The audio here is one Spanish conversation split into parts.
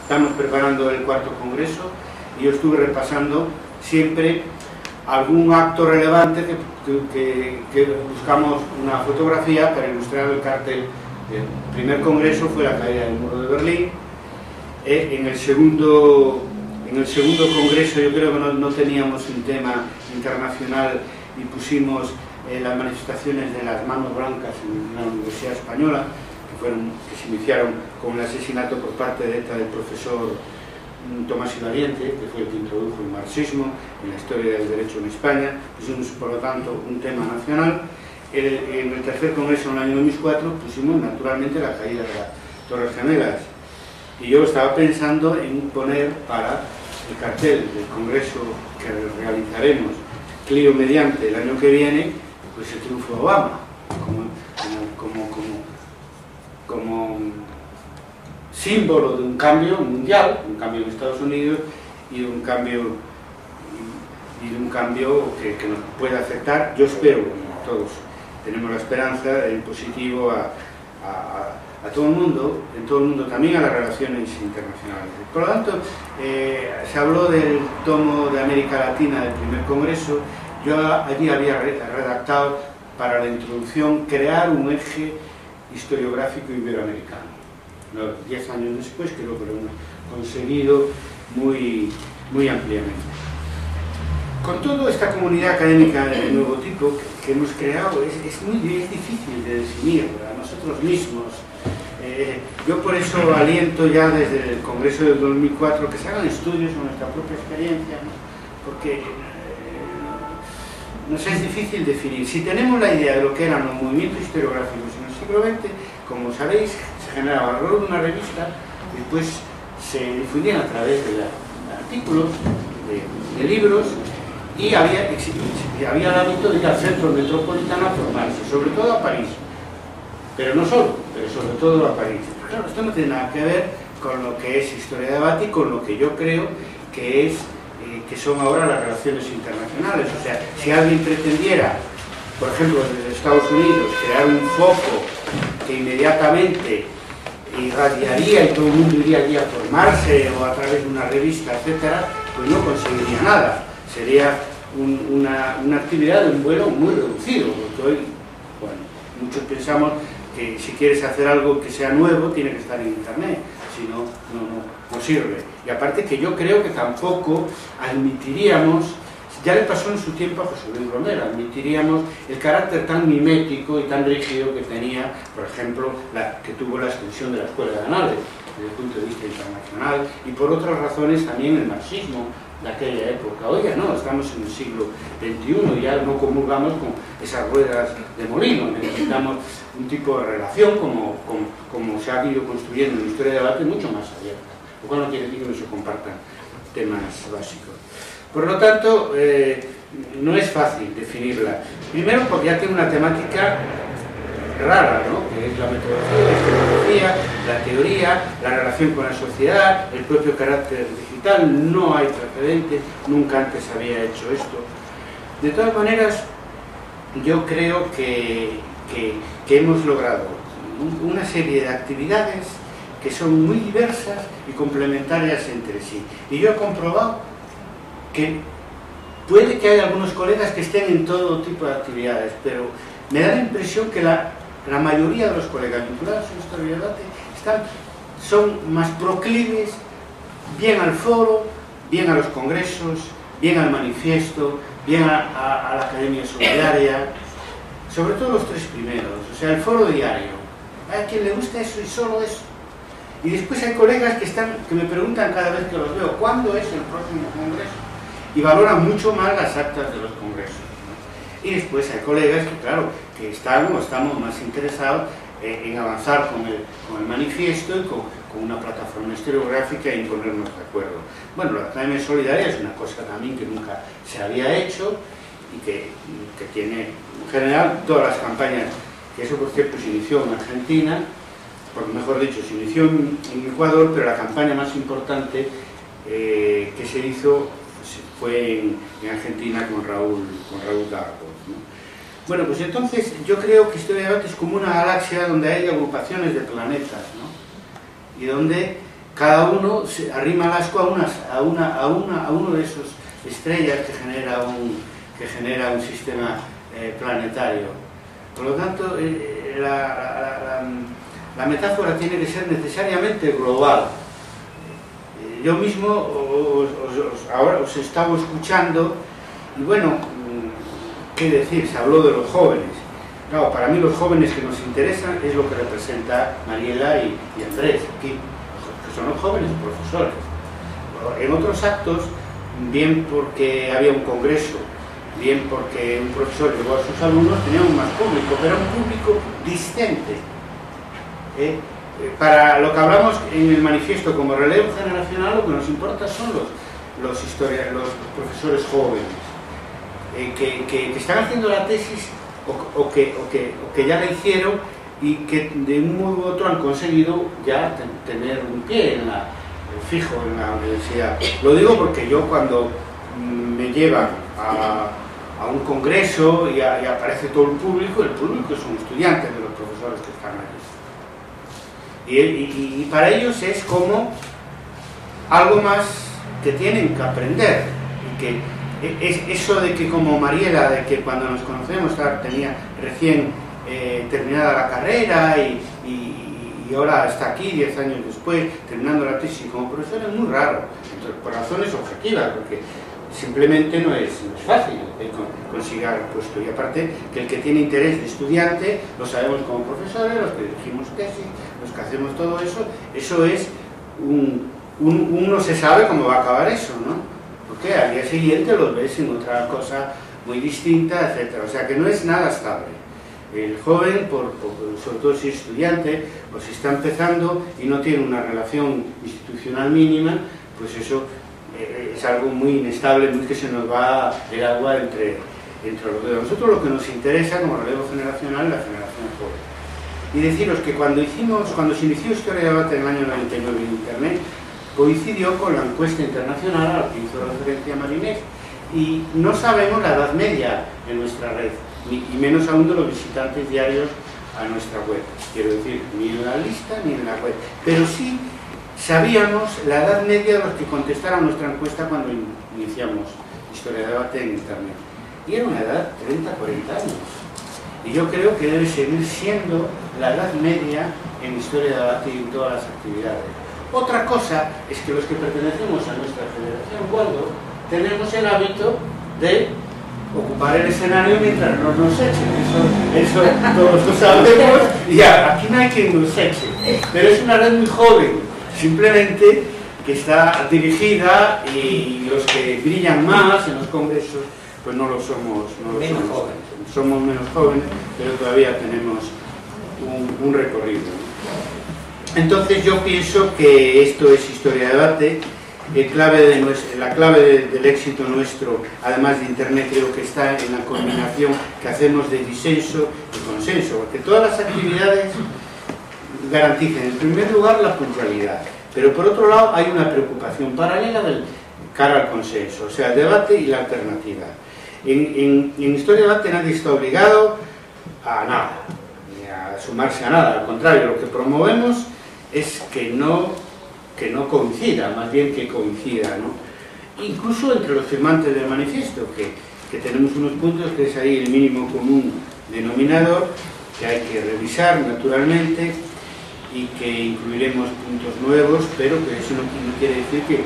estamos preparando el 4º congreso y yo estuve repasando siempre algún acto relevante que buscamos una fotografía para ilustrar el cartel. El primer congreso fue la caída del muro de Berlín. En el segundo congreso yo creo que no teníamos un tema internacional y pusimos las manifestaciones de las manos blancas en la Universidad Española, que se iniciaron con el asesinato por parte de ETA del profesor Tomás y Valiente, que fue el que introdujo el marxismo en la historia del derecho en España. Pusimos, por lo tanto, un tema nacional. En el tercer congreso, en el año 2004, pusimos naturalmente la caída de las Torres Gemelas. Y yo estaba pensando en poner para el cartel del congreso que realizaremos, Clio mediante, el año que viene, pues el triunfo de Obama, como símbolo de un cambio mundial, un cambio en Estados Unidos y de un cambio que nos puede afectar. Yo espero, todos tenemos la esperanza en positivo a todo el mundo, en todo el mundo, también a las relaciones internacionales. Por lo tanto, se habló del tomo de América Latina del primer congreso. Yo allí había redactado para la introducción crear un eje historiográfico iberoamericano. 10 años después creo que lo hemos conseguido muy ampliamente. Con toda esta comunidad académica de nuevo tipo que hemos creado, es difícil de definir a nosotros mismos. Yo por eso aliento ya desde el Congreso del 2004 que se hagan estudios sobre nuestra propia experiencia, ¿no? Porque nos es difícil definir. Si tenemos la idea de lo que eran los movimientos historiográficos en el siglo XX, como sabéis, se generaba alrededor de una revista, después se difundían a través de artículos, de libros, y había el hábito de ir al centro metropolitano a formarse, sobre todo a París, pero no solo, pero sobre todo a París. Claro, esto no tiene nada que ver con lo que es historia de debate y con lo que yo creo que son ahora las relaciones internacionales. O sea, si alguien pretendiera, por ejemplo, desde Estados Unidos, crear un foco que inmediatamente irradiaría y todo el mundo iría allí a formarse o a través de una revista, etcétera, pues no conseguiría nada. Sería una actividad de un vuelo muy reducido, porque hoy, bueno, muchos pensamos que si quieres hacer algo que sea nuevo, tiene que estar en internet, si no, no sirve. Y aparte que yo creo que tampoco admitiríamos, ya le pasó en su tiempo a José Luis Romero, admitiríamos el carácter tan mimético y tan rígido que tenía, por ejemplo, que tuvo la extensión de la Escuela de Anales, desde el punto de vista internacional, y por otras razones también el marxismo de aquella época. Hoy ya no, estamos en el siglo XXI, ya no comulgamos con esas ruedas de molino, necesitamos un tipo de relación como se ha ido construyendo en la historia de debate mucho más abierta, lo cual no quiere decir que no se compartan temas básicos. Por lo tanto, no es fácil definirla. Primero porque ya tiene una temática rara, ¿no? Que es la metodología, la historiografía, la teoría, la relación con la sociedad, el propio carácter digital. No hay precedentes, nunca antes había hecho esto. De todas maneras, yo creo que hemos logrado una serie de actividades que son muy diversas y complementarias entre sí. Y yo he comprobado que puede que haya algunos colegas que estén en todo tipo de actividades, pero me da la impresión que la mayoría de los colegas vinculados a la historia del debate son más proclives bien al foro, bien a los congresos, bien al manifiesto, bien a la Academia Solidaria, sobre todo los tres primeros. O sea, el foro diario, hay a quien le gusta eso y solo eso. Y después hay colegas que me preguntan cada vez que los veo, ¿cuándo es el próximo congreso? Y valoran mucho más las actas de los congresos, ¿no? Y después hay colegas que, claro, que estamos más interesados en avanzar con el manifiesto y con una plataforma historiográfica y en ponernos de acuerdo. Bueno, la Academia Solidaria es una cosa también que nunca se había hecho y que tiene, en general, todas las campañas, que eso por cierto se inició en Argentina, por mejor dicho, se inició en Ecuador, pero la campaña más importante que se hizo fue en Argentina con Raúl Garbo, ¿no? Bueno, pues entonces yo creo que Historia de Debate es como una galaxia donde hay agrupaciones de planetas, ¿no? Y donde cada uno se arrima el asco a uno de esos estrellas que genera un sistema planetario. Por lo tanto, la metáfora tiene que ser necesariamente global. Yo mismo ahora os estaba escuchando y bueno, ¿qué decir? Se habló de los jóvenes. Claro, para mí los jóvenes que nos interesan es lo que representa Mariela y Andrés aquí, que son los jóvenes profesores. En otros actos, bien porque había un congreso, bien porque un profesor llevó a sus alumnos, teníamos más público, pero un público discente. Para lo que hablamos en el manifiesto como relevo generacional, lo que nos importa son los profesores jóvenes, que están haciendo la tesis o que ya la hicieron y que de un modo u otro han conseguido ya tener un pie fijo en la universidad. Lo digo porque yo cuando me llevan a un congreso y aparece todo el público son estudiantes de los profesores que están allí. Y para ellos es como algo más que tienen que aprender. Y que es eso de que como Mariela, de que cuando nos conocemos tenía recién terminada la carrera y ahora está aquí 10 años después terminando la tesis como profesora, es muy raro, por razones objetivas, porque simplemente no es fácil conseguir el puesto. Y aparte que el que tiene interés de estudiante, lo sabemos como profesores, los que dirigimos tesis, los que hacemos todo eso, eso es uno se sabe cómo va a acabar eso, ¿no? Porque al día siguiente los ves en otra cosa muy distinta, etc. O sea que no es nada estable. El joven, sobre todo si es estudiante o si está empezando y no tiene una relación institucional mínima, pues eso es algo muy inestable, muy que se nos va el agua entre los dedos. Nosotros lo que nos interesa como relevo generacional es la generación joven. Y deciros que cuando se inició Historia de Debate en el año 99 en Internet, coincidió con la encuesta internacional a la que hizo referencia Marinés, y no sabemos la edad media en nuestra red, y menos aún de los visitantes diarios a nuestra web. Quiero decir, ni en la lista ni en la web. Pero sí sabíamos la edad media de los que contestaron nuestra encuesta cuando iniciamos Historia de Debate en Internet. Y era una edad de 30-40 años. Y yo creo que debe seguir siendo la edad media en Historia de Debate y en todas las actividades. Otra cosa es que los que pertenecemos a nuestra generación, cuando tenemos el hábito de ocupar el escenario mientras no nos echen. Eso todos lo sabemos y aquí no hay quien nos eche. Pero es una red muy joven, simplemente que está dirigida, y los que brillan más en los congresos pues no lo somos, somos menos jóvenes, pero todavía tenemos un recorrido. Entonces yo pienso que esto es Historia de Debate. La clave del éxito nuestro, además de Internet, creo que está en la combinación que hacemos de disenso y consenso, porque todas las actividades garanticen, en primer lugar, la puntualidad, pero por otro lado hay una preocupación paralela cara al consenso, o sea, el debate y la alternativa. En Historia de Debate nadie está obligado a nada, ni a sumarse a nada, al contrario, lo que promovemos es que no coincida, más bien que coincida, ¿no? Incluso entre los firmantes del manifiesto, que tenemos unos puntos que es ahí el mínimo común denominador, que hay que revisar naturalmente y que incluiremos puntos nuevos, pero que eso no quiere decir que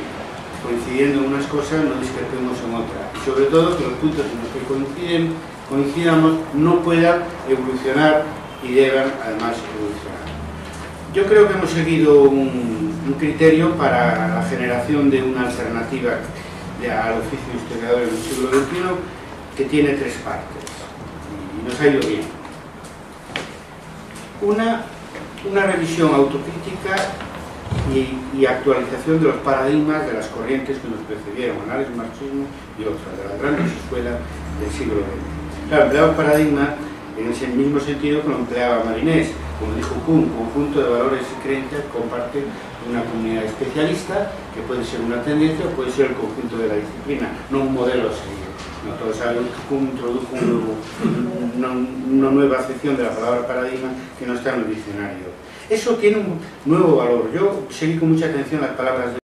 coincidiendo en unas cosas no discrepemos en otras. Y sobre todo que los puntos en los que coincidamos no puedan evolucionar y deban además evolucionar. Yo creo que hemos seguido un criterio para la generación de una alternativa al oficio historiador en el siglo XXI que tiene tres partes y nos ha ido bien. Una revisión autocrítica y actualización de los paradigmas de las corrientes que nos precedieron, análisis, marxismo y otras, de las grandes escuelas del siglo XX. Claro, empleaba un paradigma en ese mismo sentido que lo empleaba Marinés. Como dijo Kuhn, conjunto de valores y creencias comparte una comunidad especialista, que puede ser una tendencia o puede ser el conjunto de la disciplina, no un modelo a seguir. No todos saben que introdujo una nueva acepción de la palabra paradigma que no está en el diccionario. Eso tiene un nuevo valor. Yo seguí con mucha atención las palabras